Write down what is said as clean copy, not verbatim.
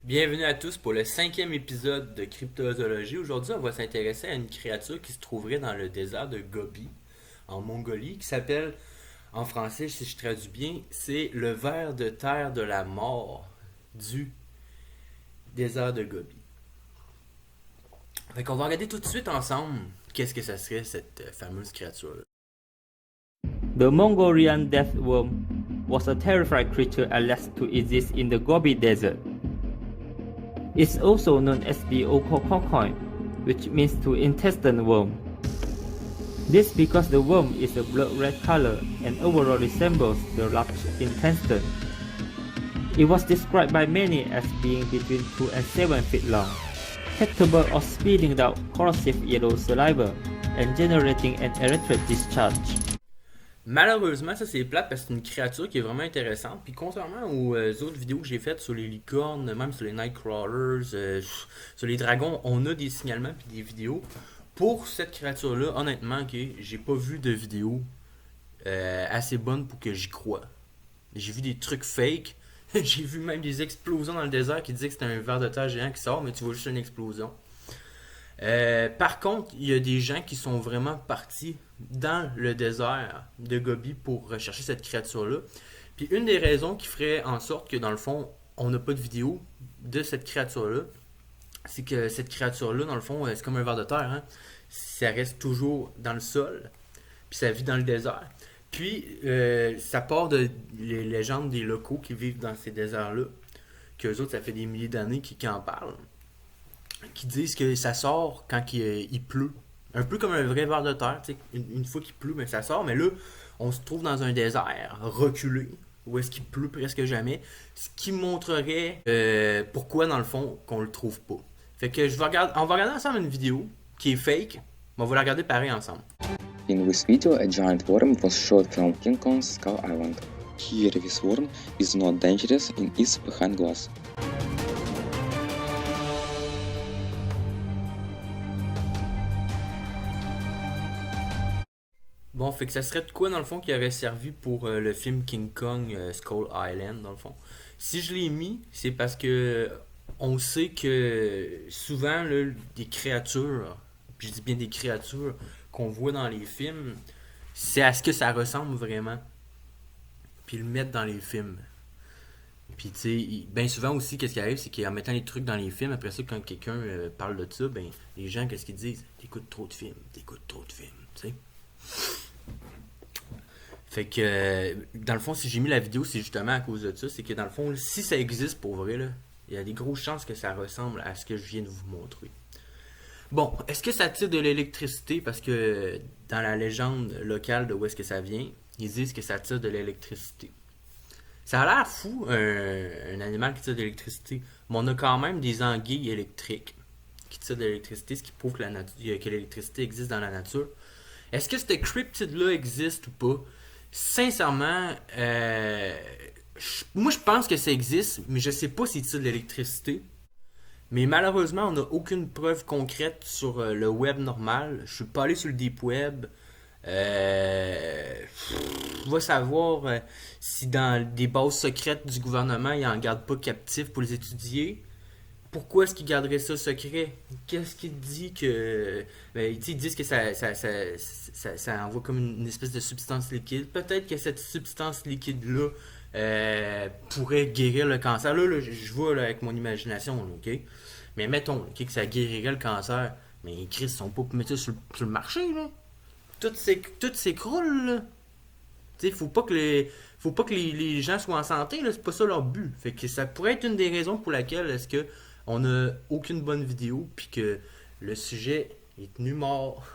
Bienvenue à tous pour le 5e épisode de Cryptozoologie. Aujourd'hui, on va s'intéresser à une créature qui se trouverait dans le désert de Gobi, en Mongolie, qui s'appelle, en français, si je traduis bien, c'est le ver de terre de la mort du désert de Gobi. Fait qu'on va regarder tout de suite ensemble qu'est-ce que ça serait cette fameuse créature-là. The Mongolian death worm was a terrifying creature alleged to exist in the Gobi Desert. It's also known as the Okokokoin, which means to intestine worm. This because the worm is a blood red color and overall resembles the large intestine. It was described by many as being between 2 and 7 feet long, capable of spitting out corrosive yellow saliva and generating an electric discharge. Malheureusement, ça c'est plate parce que c'est une créature qui est vraiment intéressante. Puis contrairement aux autres vidéos que j'ai faites sur les licornes, même sur les Nightcrawlers, sur les dragons, on a des signalements puis des vidéos. Pour cette créature-là, honnêtement, ok, j'ai pas vu de vidéo assez bonne pour que j'y croie. J'ai vu des trucs fake. J'ai vu même des explosions dans le désert qui disaient que c'était un ver de terre géant qui sort, mais tu vois juste une explosion. Par contre, il y a des gens qui sont vraiment partis dans le désert de Gobi pour rechercher cette créature-là. Puis une des raisons qui ferait en sorte que dans le fond, on n'a pas de vidéo de cette créature-là, c'est que cette créature-là, dans le fond, c'est comme un ver de terre. Hein? Ça reste toujours dans le sol, puis ça vit dans le désert. Puis ça part de les légendes des locaux qui vivent dans ces déserts-là, qu'eux autres, ça fait des milliers d'années qui en parlent, qui disent que ça sort quand il pleut. Un peu comme un vrai ver de terre, tu sais, une fois qu'il pleut, ben ça sort, mais là, on se trouve dans un désert reculé, où est-ce qu'il pleut presque jamais, ce qui montrerait pourquoi, dans le fond, qu'on le trouve pas. Fait que on va regarder ensemble une vidéo qui est fake, mais on va la regarder pareil ensemble. In this video, a giant worm was shot from King Kong's Skull Island. Here, this worm is not dangerous and is behind glass. Bon, fait que ça serait de quoi dans le fond qui aurait servi pour le film King Kong Skull Island dans le fond. Si je l'ai mis, c'est parce que on sait que souvent là, des créatures, puis je dis bien des créatures qu'on voit dans les films, c'est à ce que ça ressemble vraiment. Puis le mettre dans les films. Puis tu sais, bien souvent aussi, qu'est-ce qui arrive, c'est qu'en mettant les trucs dans les films, après ça, quand quelqu'un parle de ça, ben les gens, qu'est-ce qu'ils disent? T'écoutes trop de films, tu sais. Fait que, dans le fond, si j'ai mis la vidéo, c'est justement à cause de ça. C'est que, dans le fond, si ça existe pour vrai, là, il y a des grosses chances que ça ressemble à ce que je viens de vous montrer. Bon, est-ce que ça tire de l'électricité? Parce que, dans la légende locale de où est-ce que ça vient, ils disent que ça tire de l'électricité. Ça a l'air fou, un animal qui tire de l'électricité. Mais on a quand même des anguilles électriques qui tirent de l'électricité, ce qui prouve que que l'électricité existe dans la nature. Est-ce que ce cryptid-là existe ou pas? Sincèrement, moi je pense que ça existe, mais je sais pas s'il tire de l'électricité. Mais malheureusement, on n'a aucune preuve concrète sur le web normal. Je suis pas allé sur le deep web. On va savoir si dans des bases secrètes du gouvernement, ils en gardent pas captifs pour les étudier. Pourquoi est-ce qu'ils garderaient ça secret? Qu'est-ce qui dit que... Ben, ils disent que ça envoie comme une espèce de substance liquide. Peut-être que cette substance liquide-là pourrait guérir le cancer. Là je vois là, avec mon imagination, là, ok? Mais mettons ok, que ça guérirait le cancer. Mais les Chris sont pas pour mettre ça sur le marché, là. Tout s'écroule, là. Tu sais, faut pas que les gens soient en santé, là, c'est pas ça leur but. Fait que ça pourrait être une des raisons pour laquelle est-ce que on a aucune bonne vidéo puis que le sujet est tenu mort.